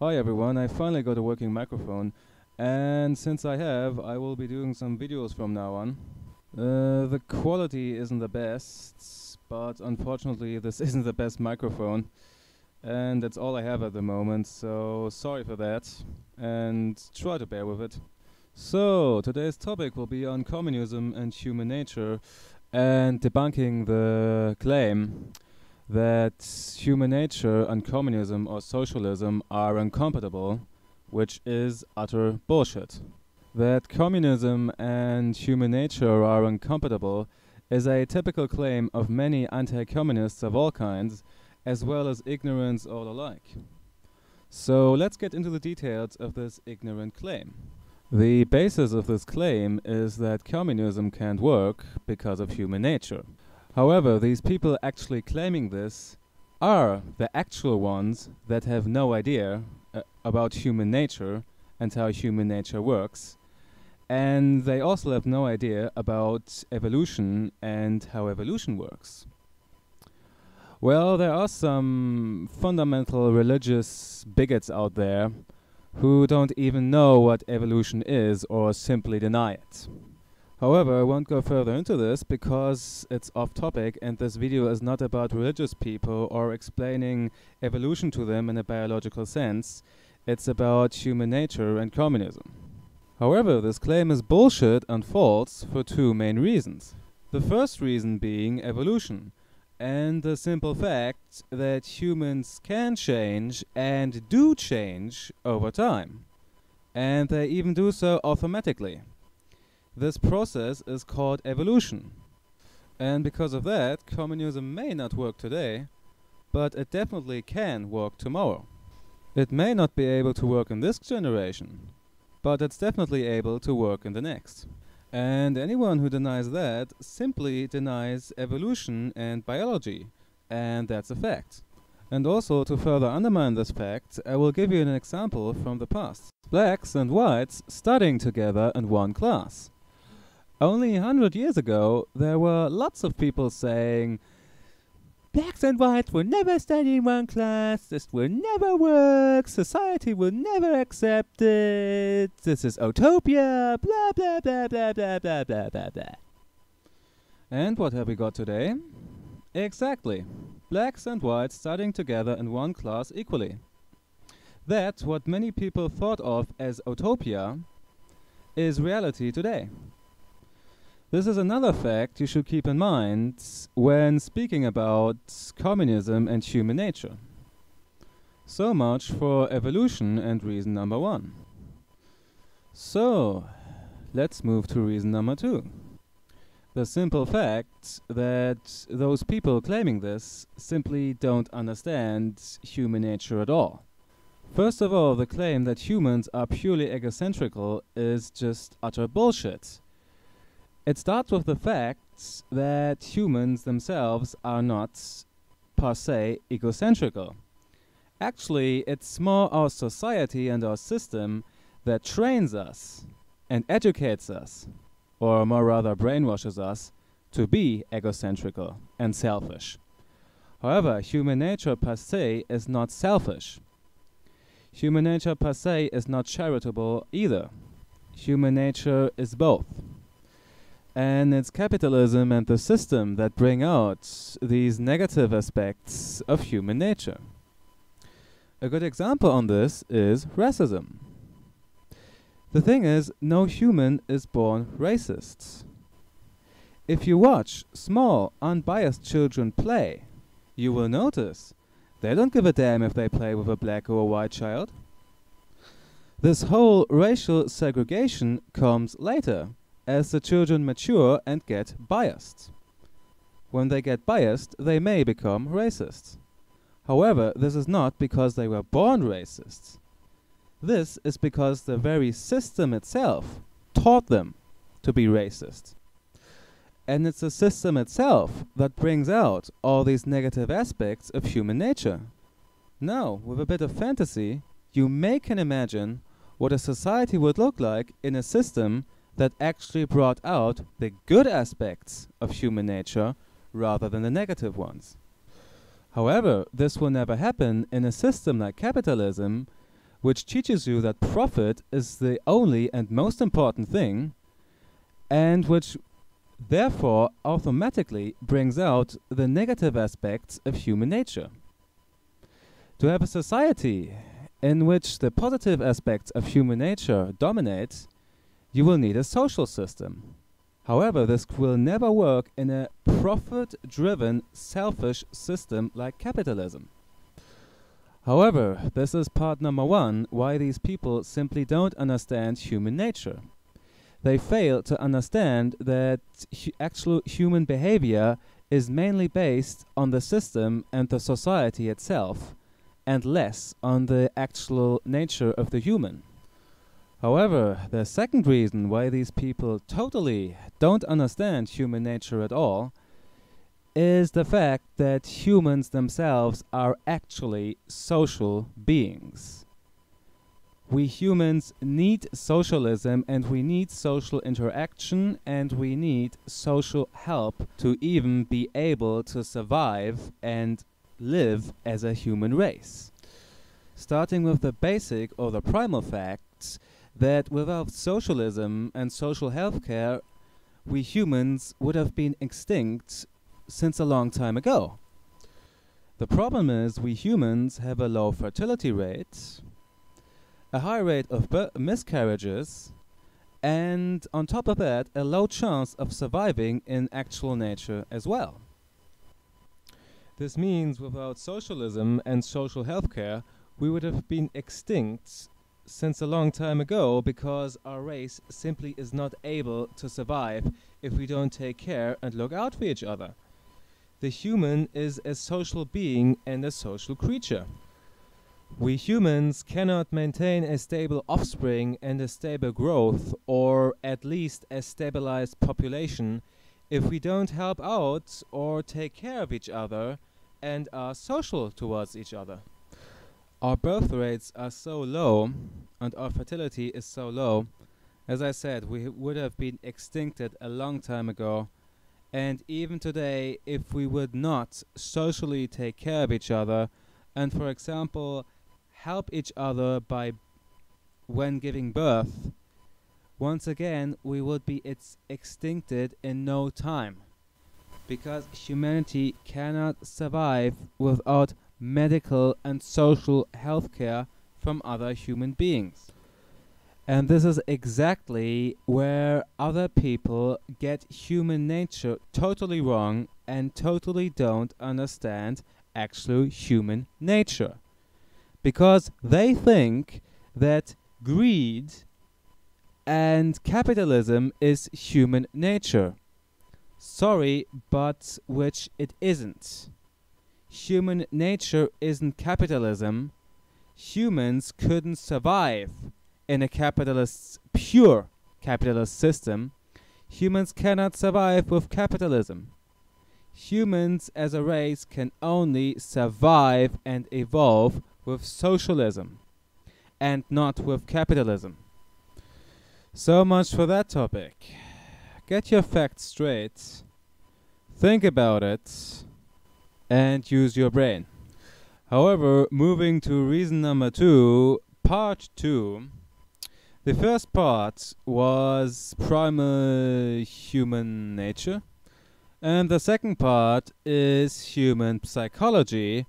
Hi everyone, I finally got a working microphone, and since I have, I will be doing some videos from now on. The quality isn't the best, but unfortunately this isn't the best microphone, and that's all I have at the moment, so sorry for that, and try to bear with it. So, today's topic will be on communism and human nature, and debunking the claim that human nature and communism or socialism are incompatible, which is utter bullshit. That communism and human nature are incompatible is a typical claim of many anti-communists of all kinds, as well as ignorance all alike. So let's get into the details of this ignorant claim. The basis of this claim is that communism can't work because of human nature. However, these people actually claiming this are the actual ones that have no idea about human nature and how human nature works. And they also have no idea about evolution and how evolution works. Well, there are some fundamental religious bigots out there who don't even know what evolution is or simply deny it. However, I won't go further into this because it's off topic and this video is not about religious people or explaining evolution to them in a biological sense. It's about human nature and communism. However, this claim is bullshit and false for two main reasons. The first reason being evolution, and the simple fact that humans can change and do change over time. And they even do so automatically. This process is called evolution. And because of that, communism may not work today, but it definitely can work tomorrow. It may not be able to work in this generation, but it's definitely able to work in the next. And anyone who denies that simply denies evolution and biology, and that's a fact. And also, to further undermine this fact, I will give you an example from the past. Blacks and whites studying together in one class. Only 100 years ago, there were lots of people saying, blacks and whites will never study in one class, this will never work, society will never accept it, this is utopia, blah blah blah blah blah blah blah blah blah. And what have we got today? Exactly, blacks and whites studying together in one class equally. That, what many people thought of as utopia, is reality today. This is another fact you should keep in mind when speaking about communism and human nature. So much for evolution and reason number one. So, let's move to reason number two. The simple fact that those people claiming this simply don't understand human nature at all. First of all, the claim that humans are purely egocentrical is just utter bullshit. It starts with the fact that humans themselves are not, per se, egocentrical. Actually, it's more our society and our system that trains us and educates us, or more rather brainwashes us, to be egocentrical and selfish. However, human nature per se is not selfish. Human nature per se is not charitable either. Human nature is both. And it's capitalism and the system that bring out these negative aspects of human nature. A good example on this is racism. The thing is, no human is born racist. If you watch small, unbiased children play, you will notice they don't give a damn if they play with a black or a white child. This whole racial segregation comes later, as the children mature and get biased. When they get biased, they may become racist. However, this is not because they were born racist. This is because the very system itself taught them to be racist. And it's the system itself that brings out all these negative aspects of human nature. Now, with a bit of fantasy, you can imagine what a society would look like in a system that actually brought out the good aspects of human nature rather than the negative ones. However, this will never happen in a system like capitalism, which teaches you that profit is the only and most important thing, and which therefore automatically brings out the negative aspects of human nature. To have a society in which the positive aspects of human nature dominate, you will need a social system. However, this will never work in a profit-driven, selfish system like capitalism. However, this is part number one why these people simply don't understand human nature. They fail to understand that actual human behavior is mainly based on the system and the society itself, and less on the actual nature of the human. However, the second reason why these people totally don't understand human nature at all is the fact that humans themselves are actually social beings. We humans need socialism, and we need social interaction, and we need social help to even be able to survive and live as a human race. Starting with the basic or the primal facts that without socialism and social healthcare, we humans would have been extinct since a long time ago. The problem is we humans have a low fertility rate, a high rate of miscarriages, and on top of that, a low chance of surviving in actual nature as well. This means without socialism and social healthcare, we would have been extinct since a long time ago, because our race simply is not able to survive if we don't take care and look out for each other. The human is a social being and a social creature. We humans cannot maintain a stable offspring and a stable growth, or at least a stabilized population, if we don't help out or take care of each other and are social towards each other. Our birth rates are so low and our fertility is so low. As I said, we would have been extincted a long time ago. And even today, if we would not socially take care of each other and, for example, help each other by when giving birth, once again we would be extincted in no time, because humanity cannot survive without medical and social health care from other human beings. And this is exactly where other people get human nature totally wrong and totally don't understand actual human nature. Because they think that greed and capitalism is human nature. Sorry, but which it isn't. Human nature isn't capitalism. Humans couldn't survive in a pure capitalist system. Humans cannot survive with capitalism. Humans as a race can only survive and evolve with socialism and not with capitalism. So much for that topic. Get your facts straight, think about it, and use your brain. However, moving to reason number 2, part 2. The first part was primal human nature, and the second part is human psychology,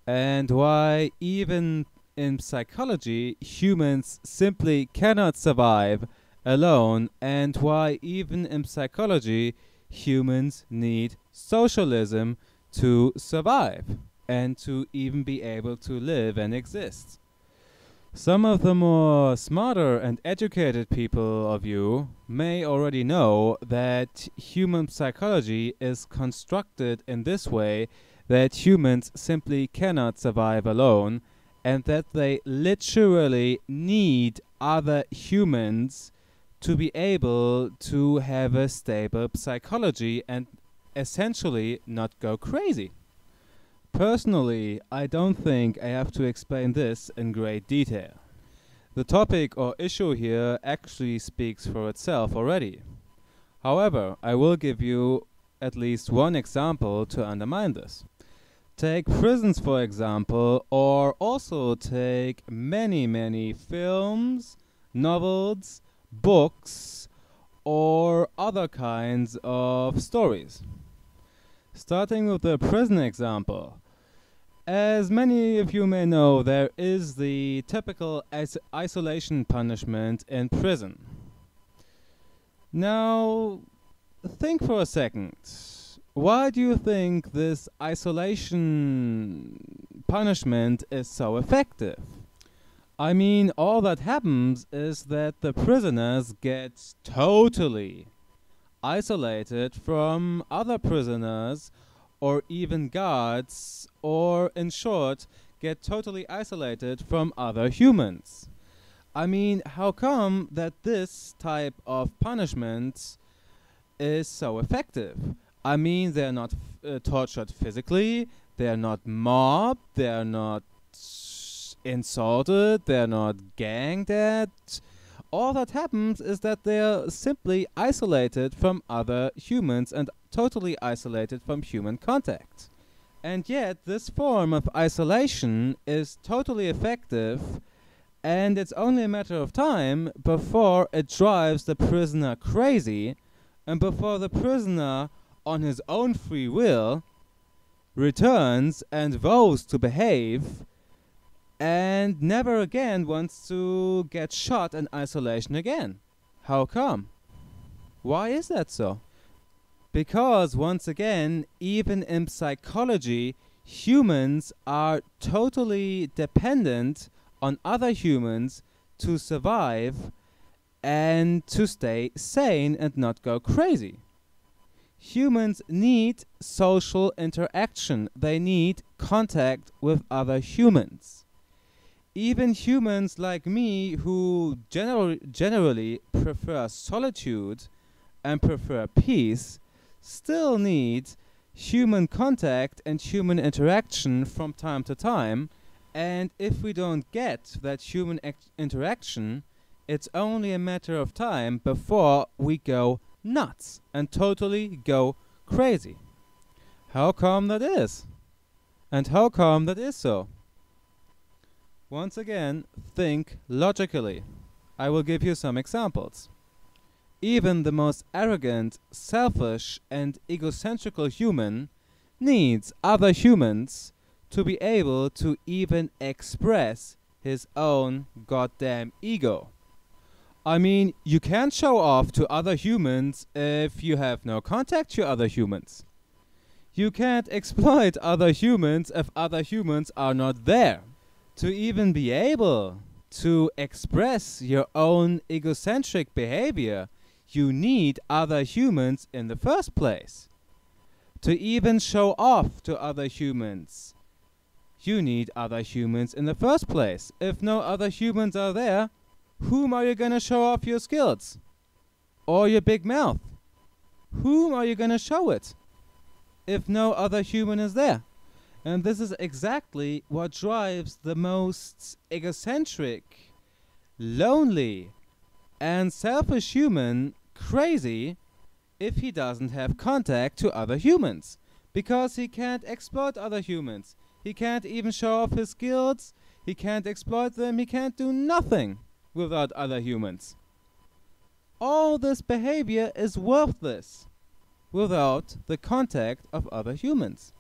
and why even in psychology humans simply cannot survive alone, and why even in psychology humans need socialism to survive and to even be able to live and exist. Some of the more smarter and educated people of you may already know that human psychology is constructed in this way, that humans simply cannot survive alone, and that they literally need other humans to be able to have a stable psychology and essentially not go crazy. Personally, I don't think I have to explain this in great detail. The topic or issue here actually speaks for itself already. However, I will give you at least one example to undermine this. Take prisons, for example, or also take many films, novels, books, or other kinds of stories. Starting with the prison example. As many of you may know, there is the typical isolation punishment in prison. Now, think for a second. Why do you think this isolation punishment is so effective? I mean, all that happens is that the prisoners get totally isolated from other prisoners or even guards, or in short, get totally isolated from other humans. I mean, how come that this type of punishment is so effective? I mean, they're not tortured physically, they're not mobbed, they're not insulted, they're not ganged at. All that happens is that they're simply isolated from other humans and totally isolated from human contact. And yet, this form of isolation is totally effective, and it's only a matter of time before it drives the prisoner crazy, and before the prisoner, on his own free will, returns and vows to behave and never again wants to get shot in isolation again. How come? Why is that so? Because, once again, even in psychology, humans are totally dependent on other humans to survive and to stay sane and not go crazy. Humans need social interaction. They need contact with other humans. Even humans like me, who generally prefer solitude and prefer peace, still need human contact and human interaction from time to time. And if we don't get that human interaction, it's only a matter of time before we go nuts and totally go crazy. How come that is? And how come that is so? Once again, think logically. I will give you some examples. Even the most arrogant, selfish, and egocentrical human needs other humans to be able to even express his own goddamn ego. I mean, you can't show off to other humans if you have no contact to other humans. You can't exploit other humans if other humans are not there. To even be able to express your own egocentric behavior, you need other humans in the first place. To even show off to other humans, you need other humans in the first place. If no other humans are there, whom are you going to show off your skills? Or your big mouth? Whom are you going to show it if no other human is there? And this is exactly what drives the most egocentric, lonely, and selfish human crazy if he doesn't have contact to other humans. Because he can't exploit other humans. He can't even show off his skills. He can't exploit them. He can't do nothing without other humans. All this behavior is worthless without the contact of other humans.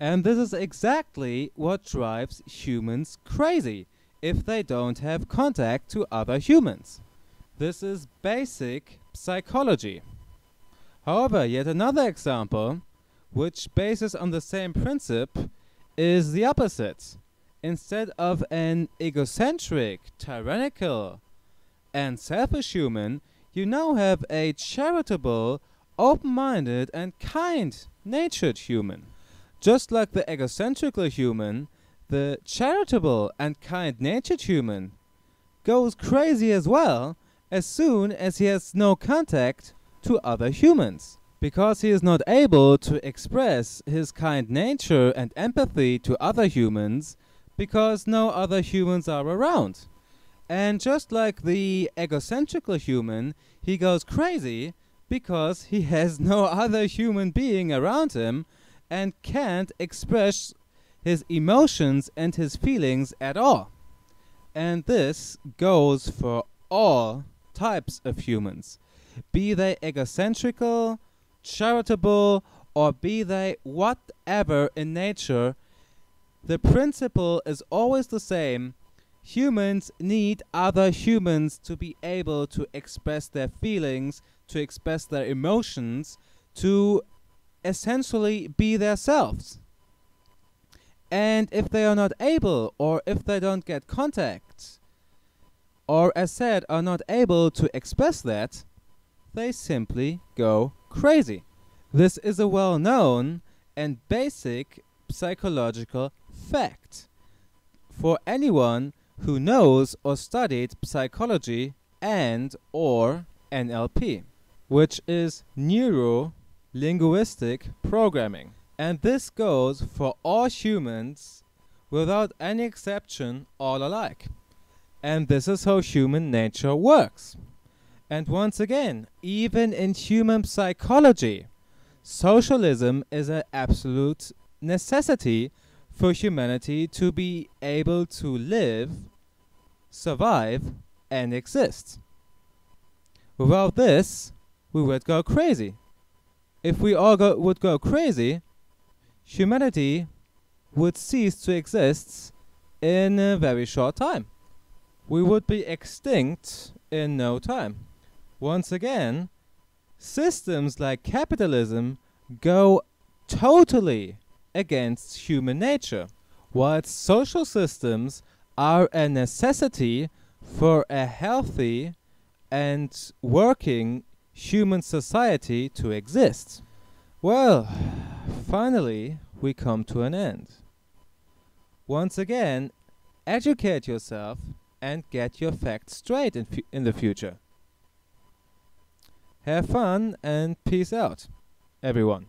And this is exactly what drives humans crazy if they don't have contact to other humans. This is basic psychology. However, yet another example, which bases on the same principle, is the opposite. Instead of an egocentric, tyrannical, and selfish human, you now have a charitable, open-minded, and kind-natured human. Just like the egocentrical human, the charitable and kind-natured human goes crazy as well as soon as he has no contact to other humans, because he is not able to express his kind nature and empathy to other humans because no other humans are around. And just like the egocentrical human, he goes crazy because he has no other human being around him and can't express his emotions and his feelings at all. And this goes for all types of humans, be they egocentrical, charitable, or be they whatever in nature. The principle is always the same. Humans need other humans to be able to express their feelings, to express their emotions, to essentially be themselves. And if they are not able, or if they don't get contact, or as said, are not able to express that, they simply go crazy. This is a well-known and basic psychological fact for anyone who knows or studied psychology and or NLP, which is neuro-linguistic programming. And this goes for all humans without any exception, all alike. And this is how human nature works. And once again, even in human psychology, socialism is an absolute necessity for humanity to be able to live, survive, and exist. Without this, we would go crazy. If we all would go crazy, humanity would cease to exist in a very short time. We would be extinct in no time. Once again, systems like capitalism go totally against human nature, while social systems are a necessity for a healthy and working human society to exist. Well, finally, we come to an end. Once again, educate yourself and get your facts straight in the future. Have fun and peace out, everyone.